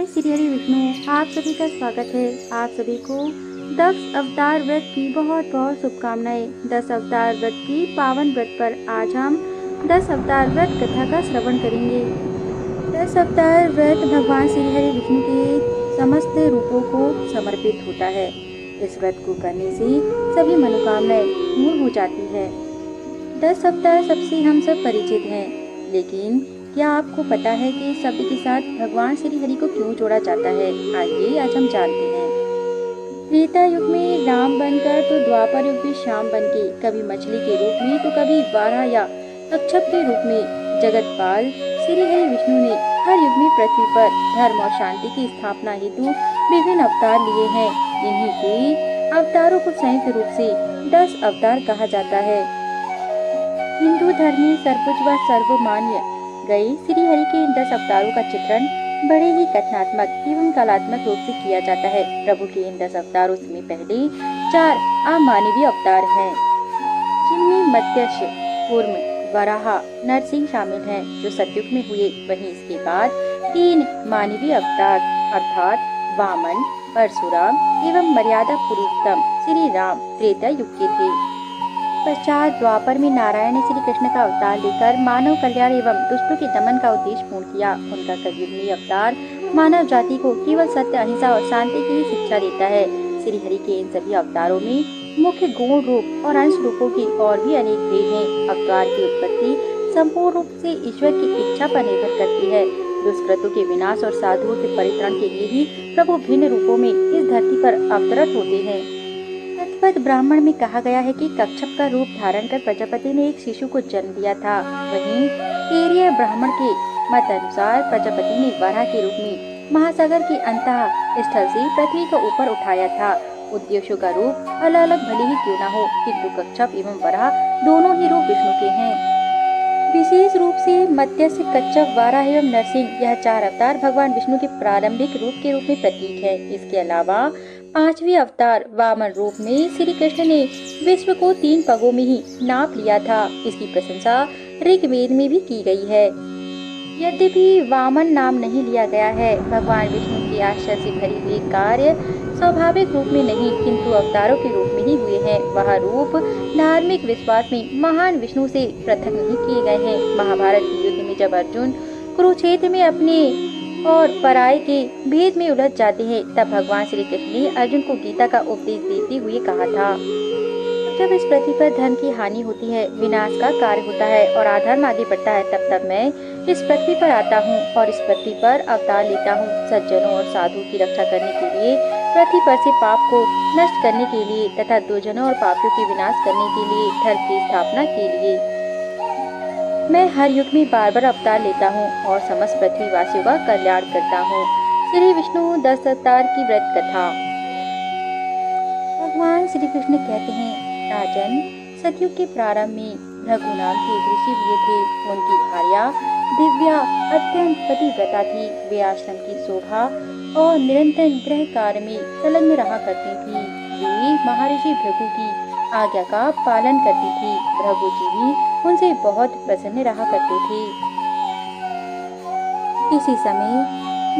श्री हरि विष्णु, आप सभी का स्वागत है। आप सभी को दक्ष अवतार व्रत की बहुत बहुत शुभकामनाएं। 10 अवतार व्रत की पावन व्रत पर आज हम 10 अवतार व्रत कथा का श्रवण करेंगे। 10 अवतार व्रत भगवान श्री हरि विष्णु के समस्त रूपों को समर्पित होता है। इस व्रत को करने से सभी मनोकामनाएं पूर्ण हो जाती है। 10 अवतार सबसे हम सब परिचित हैं, लेकिन क्या आपको पता है कि शब्द के साथ भगवान श्री हरि को क्यों जोड़ा जाता है? आइए आज हम जानते हैं। त्रेता युग में राम बनकर तो द्वापर युग में श्याम बनके, कभी मछली के रूप में तो कभी वाराह या कच्छप के रूप में जगतपाल श्री हरि विष्णु ने हर युग में पृथ्वी पर धर्म और शांति की स्थापना हेतु विभिन्न अवतार लिए हैं। इन्हीं के अवतारों को संयुक्त रूप से 10 अवतार कहा जाता है। हिंदू धर्म में सर्वोच्च व सर्वमान्य गए श्री हरि के इन 10 अवतारों का चित्रण बड़े ही कथनात्मक एवं कलात्मक रूप से किया जाता है। प्रभु के इन 10 अवतारों में पहले 4 अमानवीय अवतार हैं, जिनमें मत्स्य, कूर्म, वराह, नरसिंह शामिल हैं, जो सतयुग में हुए। वहीं इसके बाद 3 मानवीय अवतार अर्थात वामन, परशुराम एवं मर्यादा पुरुषोत्तम श्री राम त्रेता युग के थे। पश्चात द्वापर में नारायण ने श्री कृष्ण का अवतार लेकर मानव कल्याण एवं दुष्टों के दमन का उद्देश्य पूर्ण किया। उनका कलयुग में अवतार मानव जाति को केवल सत्य, अहिंसा और शांति की ही शिक्षा देता है। श्री हरि के इन सभी अवतारों में मुख्य गुण रूप और अंश रूपों की और भी अनेक भेद हैं। अवतार की उत्पत्ति संपूर्ण रूप से ईश्वर की इच्छा पर निर्भर करती है। दुष्कृतों के विनाश और साधुओं के परित्राण के लिए ही प्रभु भिन्न रूपों में इस धरती पर अवतरित होते हैं। तत्पद ब्राह्मण में कहा गया है कि कच्छप का रूप धारण कर प्रजापति ने एक शिशु को जन्म दिया था। वहीं तेरीय ब्राह्मण के मत अनुसार प्रजापति ने वराह के रूप में महासागर के अंतः स्थल से पृथ्वी को ऊपर उठाया था। उद्देश्यों का रूप अलग अलग भले ही क्यों न हो, किंतु कच्छप एवं वराह दोनों ही रूप विष्णु के हैं। विशेष रूप से मत्स्य, कच्छप, वाराह एवं नरसिंह यह 4 अवतार भगवान विष्णु के प्रारंभिक रूप के रूप में प्रतीक है। इसके अलावा 5वें अवतार वामन रूप में श्री कृष्ण ने विश्व को 3 पगों में ही नाप लिया था। इसकी प्रशंसा ऋग्वेद में भी की गई है। यद्यपि वामन नाम नहीं लिया गया है, भगवान विष्णु के आश्चर्य से भरे हुए कार्य स्वाभाविक रूप में नहीं किंतु अवतारों के रूप में ही हुए हैं। वह रूप धार्मिक विश्वास में महान विष्णु से पृथक नहीं किए गए हैं। महाभारत के युद्ध में जब अर्जुन कुरुक्षेत्र में अपने और पराये के भेद में उलझ जाते हैं, तब भगवान श्री कृष्ण ने अर्जुन को गीता का उपदेश देते हुए कहा था, जब इस पृथ्वी पर धर्म की हानि होती है, विनाश का कार्य होता है और अधर्म आगे बढ़ता है, तब मैं इस पृथ्वी पर आता हूँ और इस पृथ्वी पर अवतार लेता हूँ, सज्जनों और साधुओं की रक्षा करने के लिए, पृथ्वी पर से पाप को नष्ट करने के लिए तथा दुर्जनों और पापियों के विनाश करने के लिए, धर्म की स्थापना के लिए। मैं हर युग में बार बार अवतार लेता हूँ और समस्त पृथ्वी वासियों का कल्याण करता हूँ। श्री विष्णु 10 अवतार की व्रत कथा। भगवान श्री कृष्ण कहते हैं, राजन, सतयुग के प्रारंभ में भृगु नाम के एक ऋषि हुए थे। उनकी भार्या दिव्या अत्यंत पतिव्रता थी। वे आश्रम की शोभा और निरंतर गृह कार्य में संलग्न रहा करती थी। वे महर्षि भृगु की आज्ञा का पालन करती थी। भृगु जी भी उनसे बहुत प्रसन्न रहा करते थे। इसी समय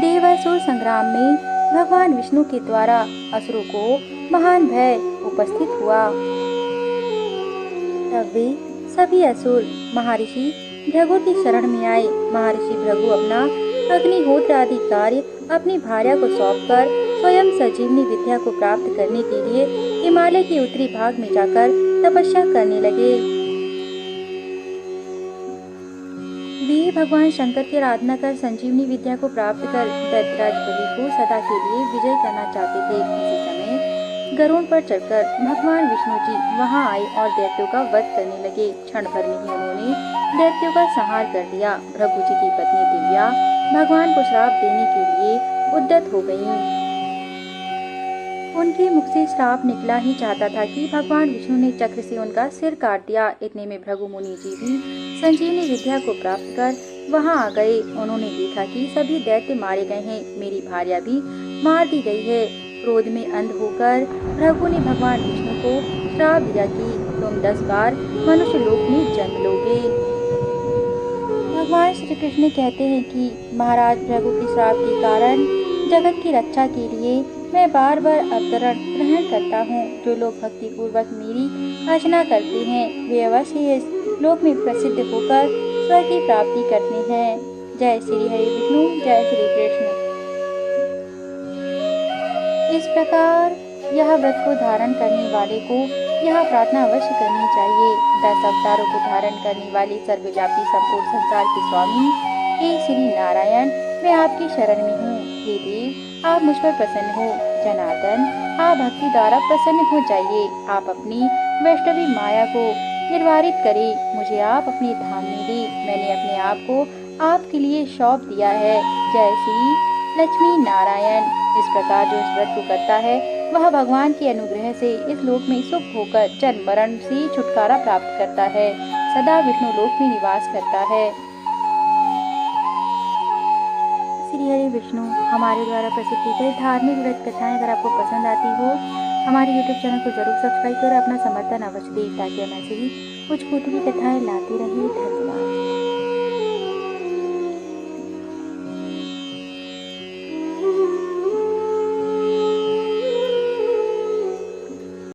देवासुर संग्राम में भगवान विष्णु के द्वारा असुरों को महान भय उपस्थित हुआ। तब वे सभी असुर महर्षि भृगु की शरण में आए। महर्षि भृगु अपना अग्निहोत्र आदि कार्य अपनी भार्या को सौंपकर स्वयं संजीवनी विद्या को प्राप्त करने के लिए हिमालय के उत्तरी भाग में जाकर तपस्या करने लगे। वे भगवान शंकर की आराधना कर संजीवनी विद्या को प्राप्त कर दैत्यराज बलि को सदा के लिए विजय करना चाहते थे। इसी समय गरुड़ पर चढ़कर भगवान विष्णु जी वहां आए और दैत्यों का वध करने लगे। क्षण भर में ही उन्होंने दैत्यों का संहार कर दिया। भृगु जी की पत्नी दिव्या भगवान को श्राप देने के लिए उद्यत हो गयी। उनके मुख से श्राप निकला ही चाहता था कि भगवान विष्णु ने चक्र से उनका सिर काट दिया। इतने में भृगु मुनि जी भी संजीवनी विद्या को प्राप्त कर वहां आ गए। उन्होंने देखा कि सभी दैत्य मारे गए हैं, मेरी भार्या भी मार दी गई है। क्रोध में अंध होकर भृगु ने भगवान विष्णु को श्राप दिया कि तुम 10 बार मनुष्य लोक में जन्म लोगे। भगवान श्री कृष्ण कहते हैं कि महाराज भृगु के श्राप के कारण जगत की रक्षा के लिए मैं बार बार अवतरण ग्रहण करता हूँ। जो लोग भक्ति पूर्वक मेरी अर्चना करते हैं वे अवश्य इस लोक में प्रसिद्ध होकर स्वर्ग की प्राप्ति करते हैं। जय श्री हरि विष्णु, जय श्री कृष्ण। इस प्रकार यह व्रत को धारण करने वाले को यह प्रार्थना अवश्य करनी चाहिए। 10 अवतारों को धारण करने वाले सर्वव्यापी संपूर्ण संसार के स्वामी हे श्री नारायण, मैं आपकी शरण में हूँ। हे देव, आप मुझ पर प्रसन्न हो। जनार्दन, आप भक्ति द्वारा प्रसन्न हो जाइए। आप अपनी वैष्णवी माया को निर्वारित करें। मुझे आप अपने धाम में ले। मैंने अपने आप को आपके लिए सौंप दिया है। जय श्री लक्ष्मी नारायण। इस प्रकार जो इस व्रत को करता है वह भगवान के अनुग्रह से इस लोक में सुख होकर जन्म मरण से छुटकारा प्राप्त करता है, सदा विष्णु लोक में निवास करता है। श्री हरि विष्णु। हमारे द्वारा प्रस्तुत की गई धार्मिक व्रत कथाएं अगर आपको पसंद आती हो हमारे YouTube चैनल को जरूर सब्सक्राइब कर अपना समर्थन अवश्य दें ताकि हम ऐसे ही कुछ की कथाएं लाते रहें।